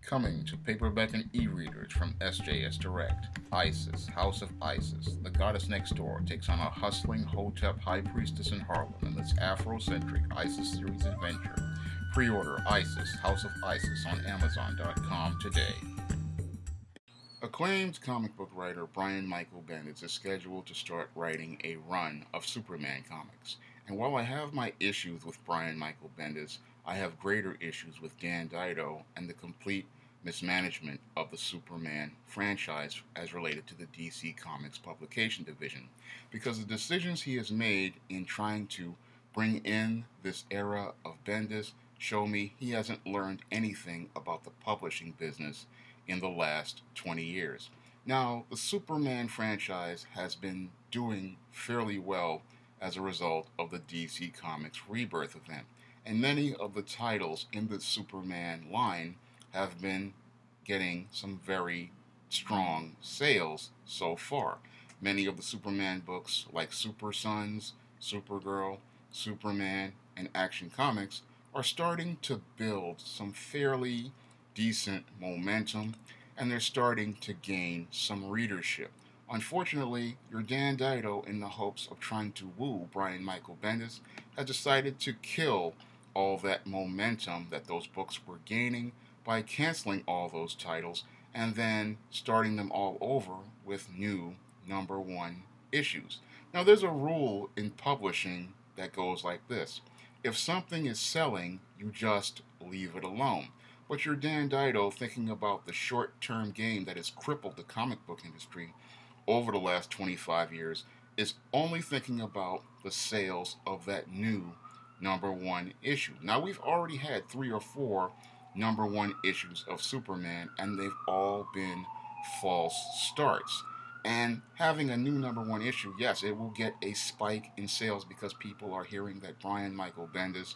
Coming to paperback and e-readers from SJS Direct, Isis, House of Isis, the goddess next door takes on a hustling Hotep high priestess in Harlem in this Afrocentric Isis series adventure. Pre-order Isis, House of Isis on Amazon.com today. Acclaimed comic book writer Brian Michael Bendis is scheduled to start writing a run of Superman comics. And while I have my issues with Brian Michael Bendis, I have greater issues with Dan Dido and the complete mismanagement of the Superman franchise as related to the DC Comics publication division. Because the decisions he has made in trying to bring in this era of Bendis show me he hasn't learned anything about the publishing business in the last 20 years. Now, the Superman franchise has been doing fairly well as a result of the DC Comics Rebirth event, and many of the titles in the Superman line have been getting some very strong sales so far. Many of the Superman books, like Super Sons, Supergirl, Superman, and Action Comics, are starting to build some fairly decent momentum, and they're starting to gain some readership. Unfortunately, your Dan Dido, in the hopes of trying to woo Brian Michael Bendis, has decided to kill all that momentum that those books were gaining by canceling all those titles and then starting them all over with new #1 issues. Now, there's a rule in publishing that goes like this. If something is selling, you just leave it alone. But your Dan Dido, thinking about the short-term game that has crippled the comic book industry over the last 25 years, is only thinking about the sales of that new #1 issue. Now, we've already had 3 or 4 #1 issues of Superman, and they've all been false starts. And having a new #1 issue, yes, it will get a spike in sales because people are hearing that Brian Michael Bendis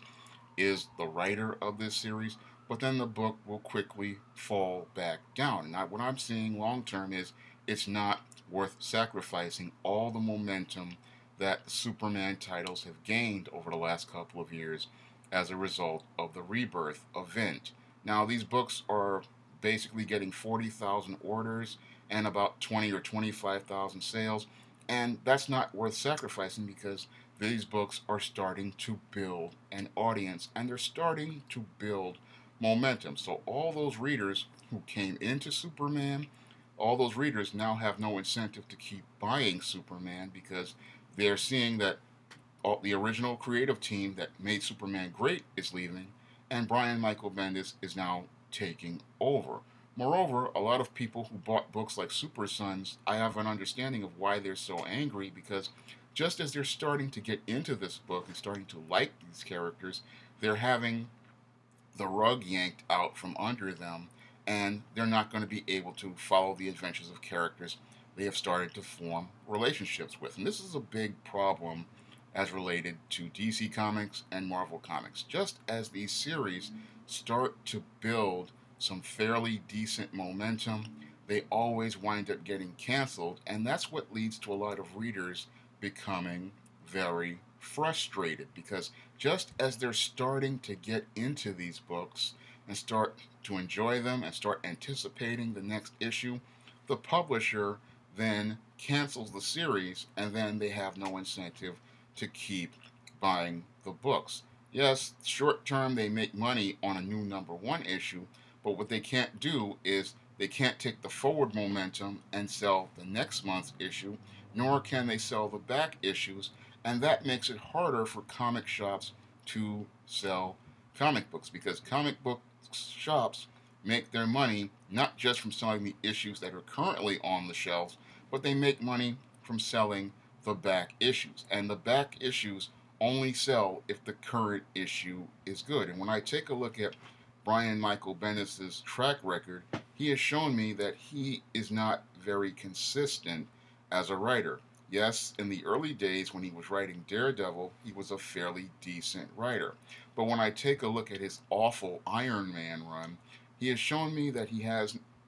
is the writer of this series, but then the book will quickly fall back down. And what I'm seeing long term is it's not worth sacrificing all the momentum that the Superman titles have gained over the last couple of years as a result of the Rebirth event. Now, these books are basically getting 40,000 orders and about 20 or 25,000 sales, and that's not worth sacrificing because these books are starting to build an audience and they're starting to build momentum. So all those readers who came into Superman, all those readers now have no incentive to keep buying Superman because they're seeing that the original creative team that made Superman great is leaving, and Brian Michael Bendis is now taking over. Moreover, a lot of people who bought books like Super Sons, I have an understanding of why they're so angry, because just as they're starting to get into this book and starting to like these characters, they're having the rug yanked out from under them, and they're not going to be able to follow the adventures of characters they have started to form relationships with. And this is a big problem as related to DC Comics and Marvel Comics. Just as these series start to build some fairly decent momentum, they always wind up getting canceled, and that's what leads to a lot of readers becoming very frustrated, because just as they're starting to get into these books and start to enjoy them and start anticipating the next issue, the publisher then cancels the series, and then they have no incentive to keep buying the books. Yes, short term they make money on a new #1 issue, but what they can't do is they can't take the forward momentum and sell the next month's issue, nor can they sell the back issues, and that makes it harder for comic shops to sell comic books, because comic book shops make their money not just from selling the issues that are currently on the shelves, but they make money from selling the back issues. And the back issues only sell if the current issue is good. And when I take a look at Brian Michael Bendis' track record, he has shown me that he is not very consistent as a writer. Yes, in the early days when he was writing Daredevil, he was a fairly decent writer. But when I take a look at his awful Iron Man run, he has shown me that he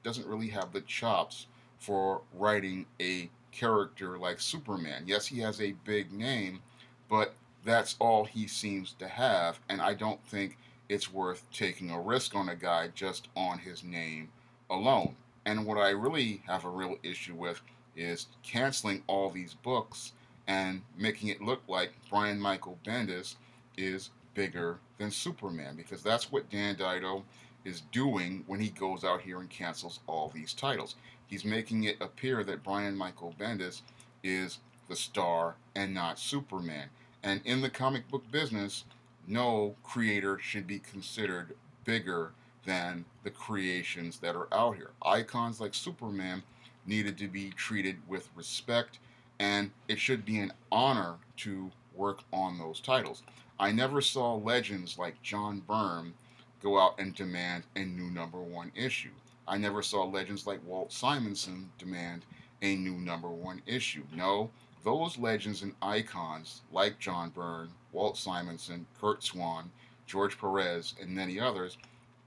doesn't really have the chops for writing a character like Superman. Yes, he has a big name, but that's all he seems to have, and I don't think it's worth taking a risk on a guy just on his name alone. And what I really have a real issue with is canceling all these books and making it look like Brian Michael Bendis is bigger than Superman, because that's what Dan Dido is doing when he goes out here and cancels all these titles. He's making it appear that Brian Michael Bendis is the star and not Superman. And in the comic book business, no creator should be considered bigger than the creations that are out here. Icons like Superman needed to be treated with respect, and it should be an honor to work on those titles. I never saw legends like John Byrne go out and demand a new #1 issue. I never saw legends like Walt Simonson demand a new #1 issue. No, those legends and icons like John Byrne, Walt Simonson, Kurt Swan, George Perez, and many others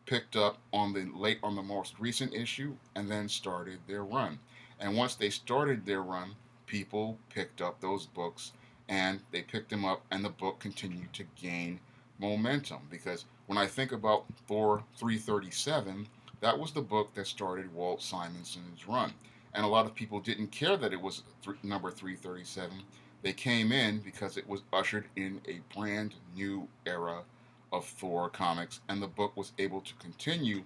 picked up on the most recent issue and then started their run. And once they started their run, people picked up those books and they picked them up, and the book continued to gain momentum. Because when I think about Thor 337, that was the book that started Walt Simonson's run. And a lot of people didn't care that it was number 337. They came in because it was ushered in a brand new era of Thor comics, and the book was able to continue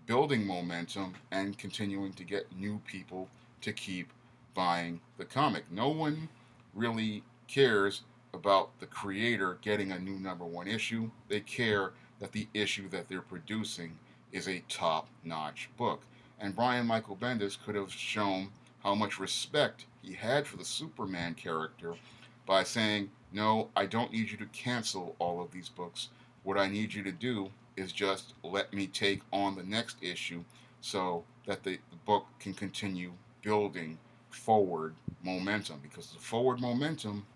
building momentum and continuing to get new people to keep buying the comic. No one really cares about the creator getting a new #1 issue. They care that the issue that they're producing is a top-notch book. And Brian Michael Bendis could have shown how much respect he had for the Superman character by saying, no, I don't need you to cancel all of these books. What I need you to do is just let me take on the next issue so that the book can continue building forward momentum, because the forward momentum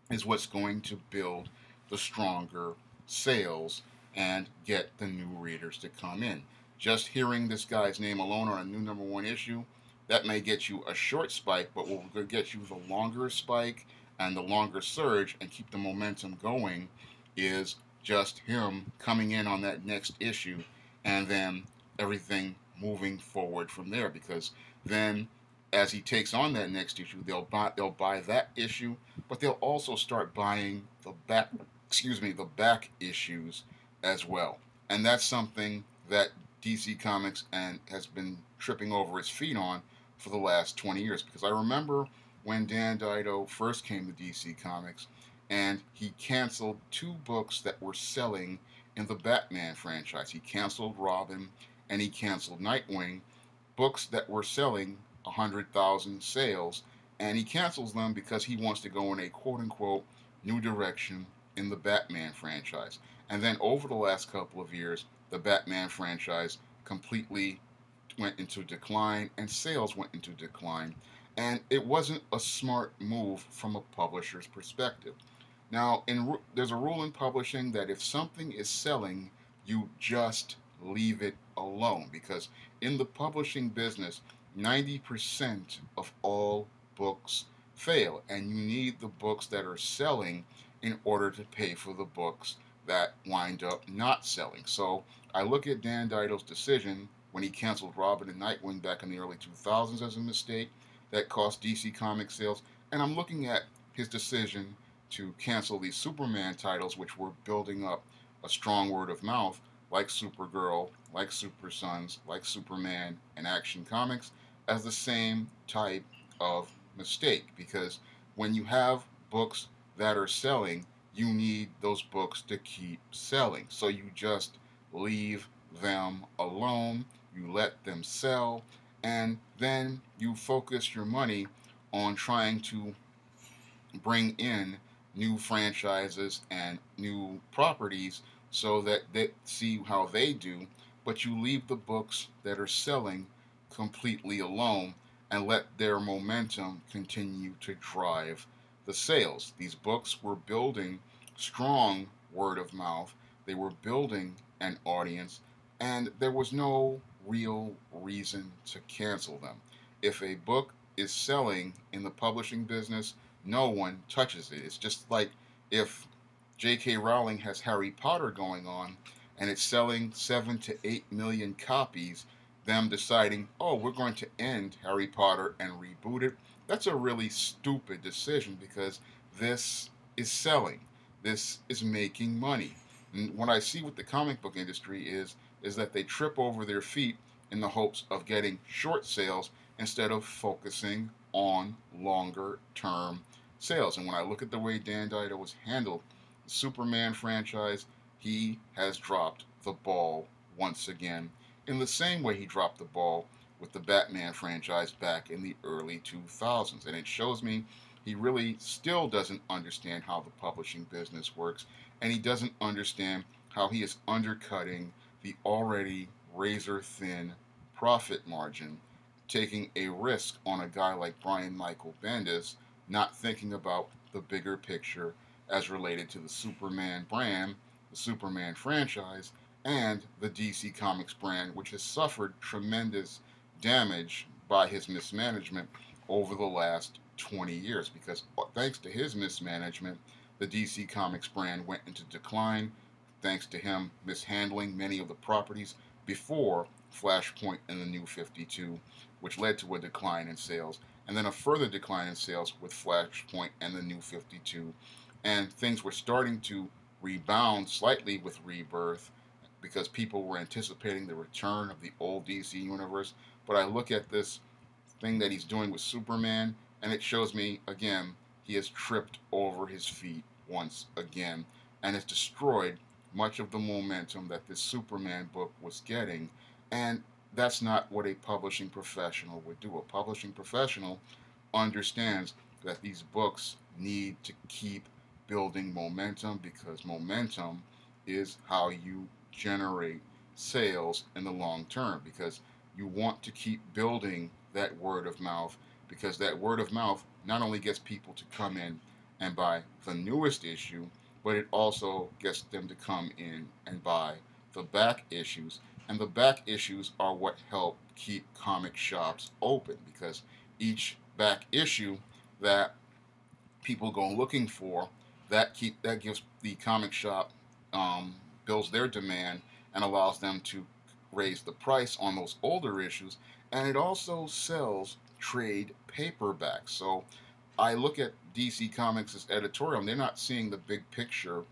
is what's going to build the stronger sales and get the new readers to come in. Just hearing this guy's name alone on a new #1 issue, that may get you a short spike, but what will get you the longer spike and the longer surge and keep the momentum going is just him coming in on that next issue, and then everything moving forward from there. Because then, as he takes on that next issue, they'll buy that issue, but they'll also start buying the back issues as well. And that's something that DC Comics and has been tripping over its feet on for the last 20 years. Because I remember when Dan Dido first came to DC Comics, and he canceled 2 books that were selling in the Batman franchise. He canceled Robin and he canceled Nightwing, books that were selling 100,000 sales, and he cancels them because he wants to go in a quote-unquote new direction in the Batman franchise. And then over the last couple of years, the Batman franchise completely went into decline and sales went into decline, and it wasn't a smart move from a publisher's perspective. Now, there's a rule in publishing that if something is selling, you just leave it alone, because in the publishing business, 90% of all books fail, and you need the books that are selling in order to pay for the books that wind up not selling. So I look at Dan Dido's decision when he canceled Robin and Nightwing back in the early 2000s as a mistake that cost DC Comics sales, and I'm looking at his decision to cancel these Superman titles, which were building up a strong word of mouth, like Supergirl, like Super Sons, like Superman, and Action Comics, as the same type of mistake. Because when you have books that are selling, you need those books to keep selling. So you just leave them alone, you let them sell, and then you focus your money on trying to bring in new franchises and new properties so that they see how they do, but you leave the books that are selling completely alone and let their momentum continue to drive the sales. These books were building strong word of mouth, they were building an audience, and there was no real reason to cancel them. If a book is selling in the publishing business, no one touches it. It's just like if J.K. Rowling has Harry Potter going on and it's selling 7 to 8 million copies, them deciding, oh, we're going to end Harry Potter and reboot it, that's a really stupid decision because this is selling. This is making money. And what I see with the comic book industry is that they trip over their feet in the hopes of getting short sales instead of focusing on longer term sales. And when I look at the way Dan Dido has handled the Superman franchise, he has dropped the ball once again in the same way he dropped the ball with the Batman franchise back in the early 2000s. And it shows me he really still doesn't understand how the publishing business works, and he doesn't understand how he is undercutting the already razor thin profit margin, taking a risk on a guy like Brian Michael Bendis, not thinking about the bigger picture as related to the Superman brand, the Superman franchise, and the DC Comics brand, which has suffered tremendous damage by his mismanagement over the last 20 years. Because thanks to his mismanagement, the DC Comics brand went into decline, thanks to him mishandling many of the properties before Flashpoint and the New 52, which led to a decline in sales, and then a further decline in sales with Flashpoint and the New 52. And things were starting to rebound slightly with Rebirth because people were anticipating the return of the old DC universe. But I look at this thing that he's doing with Superman, and it shows me, again, he has tripped over his feet once again and has destroyed much of the momentum that this Superman book was getting. And that's not what a publishing professional would do. A publishing professional understands that these books need to keep building momentum, because momentum is how you generate sales in the long term, because you want to keep building that word of mouth, because that word of mouth not only gets people to come in and buy the newest issue, but it also gets them to come in and buy the back issues. And the back issues are what help keep comic shops open, because each back issue that people go looking for, that gives the comic shop, builds their demand and allows them to raise the price on those older issues, and it also sells trade paperbacks. So I look at DC Comics' editorial, and they're not seeing the big picture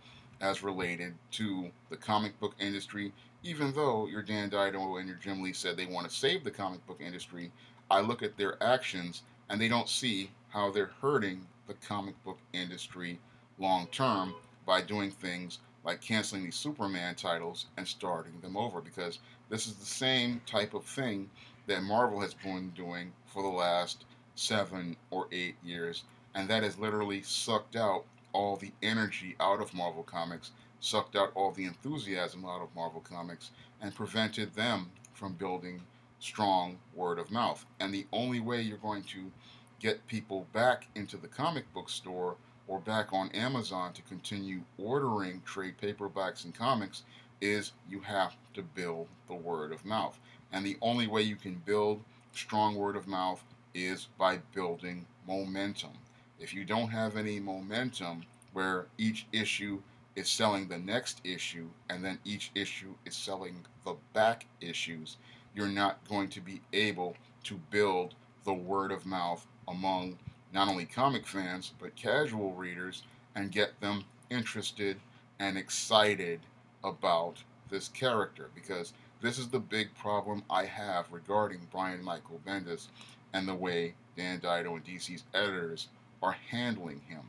as related to the comic book industry. Even though your Dan Dido and your Jim Lee said they want to save the comic book industry, I look at their actions and they don't see how they're hurting the comic book industry long term by doing things like canceling these Superman titles and starting them over, because this is the same type of thing that Marvel has been doing for the last 7 or 8 years, and that has literally sucked out all the energy out of Marvel Comics, sucked out all the enthusiasm out of Marvel Comics, and prevented them from building strong word of mouth. And the only way you're going to get people back into the comic book store or back on Amazon to continue ordering trade paperbacks and comics is you have to build the word of mouth. And the only way you can build strong word of mouth is by building momentum. If you don't have any momentum where each issue is selling the next issue and then each issue is selling the back issues, you're not going to be able to build the word of mouth among not only comic fans but casual readers and get them interested and excited about this character, because this is the big problem I have regarding Brian Michael Bendis and the way Dan Dido and DC's editors are handling him.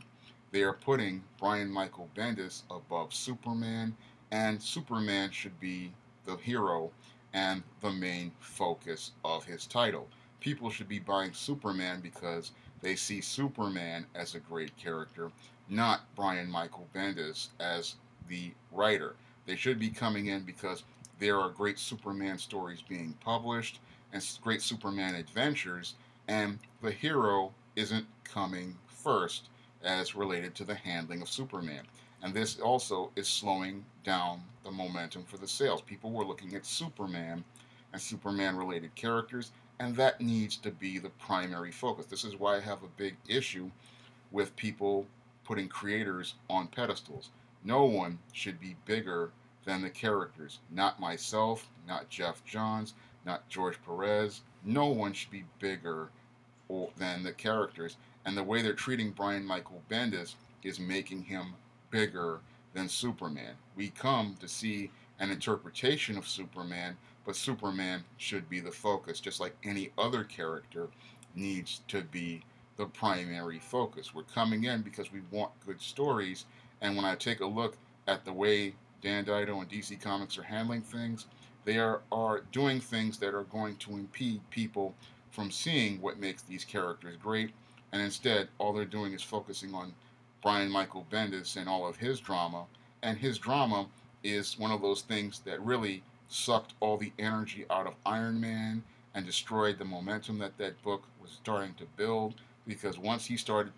They are putting Brian Michael Bendis above Superman, and Superman should be the hero and the main focus of his title. People should be buying Superman because they see Superman as a great character, not Brian Michael Bendis as the writer. They should be coming in because there are great Superman stories being published and great Superman adventures, and the hero isn't coming first as related to the handling of Superman. And this also is slowing down the momentum for the sales. People were looking at Superman and Superman related characters, and that needs to be the primary focus. This is why I have a big issue with people putting creators on pedestals. No one should be bigger than the characters. Not myself, not Jeff Johns, not George Perez. No one should be bigger than the characters. And the way they're treating Brian Michael Bendis is making him bigger than Superman. We come to see an interpretation of Superman, but Superman should be the focus, just like any other character needs to be the primary focus. We're coming in because we want good stories, and when I take a look at the way Dan Dido and DC Comics are handling things, they are doing things that are going to impede people from seeing what makes these characters great, and instead, all they're doing is focusing on Brian Michael Bendis and all of his drama. And his drama is one of those things that really sucked all the energy out of Iron Man and destroyed the momentum that that book was starting to build. Because once he started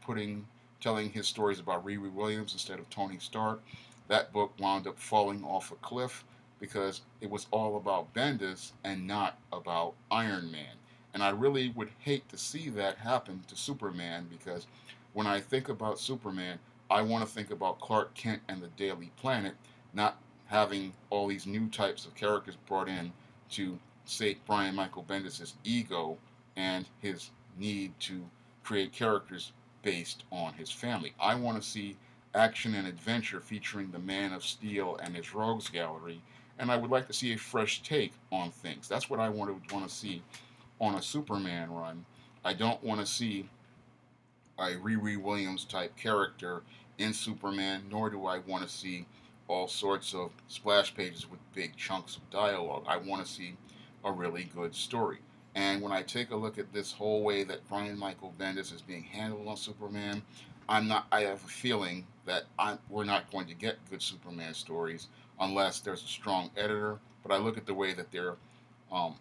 telling his stories about Riri Williams instead of Tony Stark, that book wound up falling off a cliff because it was all about Bendis and not about Iron Man. And I really would hate to see that happen to Superman because when I think about Superman, I want to think about Clark Kent and the Daily Planet, not having all these new types of characters brought in to sate Brian Michael Bendis' ego and his need to create characters based on his family. I want to see action and adventure featuring the Man of Steel and his Rogues Gallery, and I would like to see a fresh take on things. That's what I want to see on a Superman run. I don't want to see a Riri Williams type character in Superman, nor do I want to see all sorts of splash pages with big chunks of dialogue. I want to see a really good story. And when I take a look at this whole way that Brian Michael Bendis is being handled on Superman, I have a feeling that we're not going to get good Superman stories unless there's a strong editor. But I look at the way that they're um,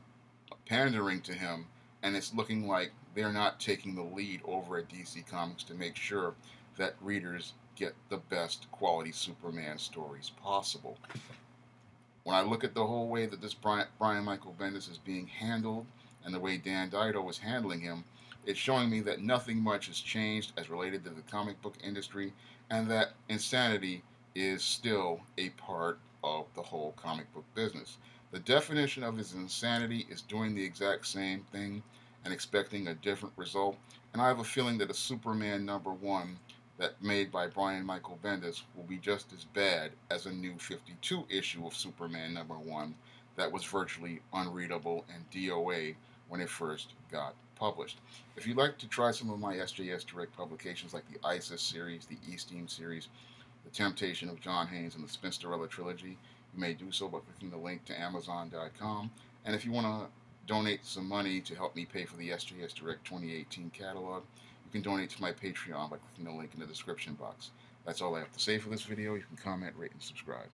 pandering to him, and it's looking like they're not taking the lead over at DC Comics to make sure that readers get the best quality Superman stories possible. When I look at the whole way that this Brian Michael Bendis is being handled and the way Dan Dido is handling him, it's showing me that nothing much has changed as related to the comic book industry and that insanity is still a part of the whole comic book business. The definition of his insanity is doing the exact same thing and expecting a different result. And I have a feeling that a Superman #1 that made by Brian Michael Bendis will be just as bad as a new 52 issue of Superman #1 that was virtually unreadable and DOA when it first got published. If you'd like to try some of my SJS Direct publications like the ISIS series, the E-Steam series, The Temptation of John Haynes, and the Spinsterella trilogy, you may do so by clicking the link to Amazon.com. And if you want to donate some money to help me pay for the SJS Direct 2018 catalog, you can donate to my Patreon by clicking the link in the description box. That's all I have to say for this video. You can comment, rate, and subscribe.